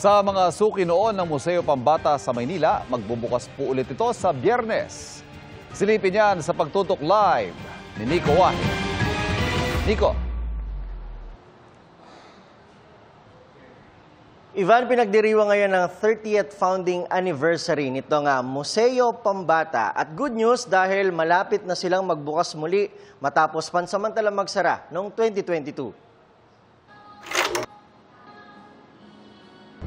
Sa mga suki noon ng Museo Pambata sa Maynila, magbubukas po ulit ito sa Biyernes. Silipin yan sa pagtutok live ni Nico Wahe. Nico. Ivan, pinagdiriwang ngayon ng 30th founding anniversary nito nga Museo Pambata. At good news dahil malapit na silang magbukas muli matapos pansamantalang magsara noong 2022.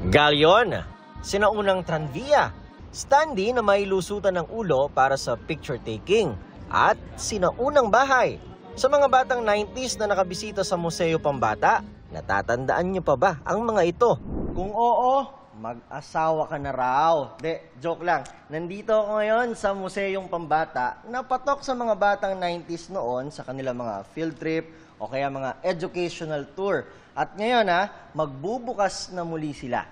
Galyon, sinaunang tranvia, standee na may lusutan ng ulo para sa picture taking, at sinaunang bahay. Sa mga batang 90s na nakabisita sa Museo Pambata, natatandaan niyo pa ba ang mga ito? Kung oo, mag-asawa ka na raw. Joke lang. Nandito ako ngayon sa Museong Pambata na patok sa mga batang 90s noon sa kanilang mga field trip o kaya mga educational tour. At ngayon magbubukas na muli sila.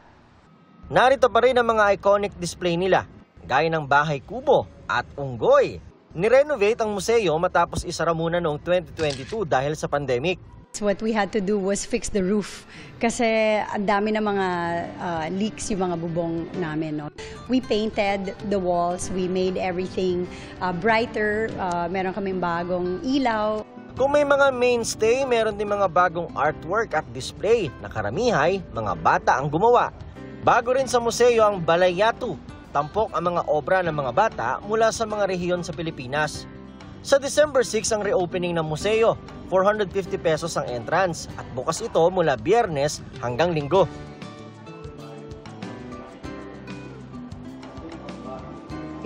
Narito pa rin ang mga iconic display nila, gaya ng bahay kubo at unggoy. Nirenovate ang museo matapos isara muna noong 2022 dahil sa pandemic. What we had to do was fix the roof kasi ang dami na mga leaks yung mga bubong namin. No? We painted the walls, we made everything brighter, meron kaming bagong ilaw. Kung may mga mainstay, meron din mga bagong artwork at display na karamihay mga bata ang gumawa. Bago rin sa museo ang Balayatu, tampok ang mga obra ng mga bata mula sa mga rehiyon sa Pilipinas. Sa December 6 ang reopening ng museo, 450 pesos ang entrance at bukas ito mula Biyernes hanggang Linggo.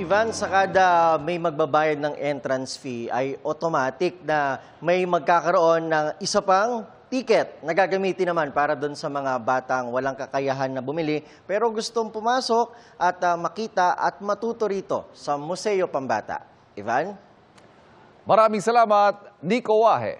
Ivan, sa kada may magbabayad ng entrance fee ay automatic na may magkakaroon ng isa pang ticket na gagamitin naman para doon sa mga batang walang kakayahan na bumili pero gustong pumasok at makita at matuto rito sa Museo Pambata. Ivan? Maraming salamat, Nico Wahe.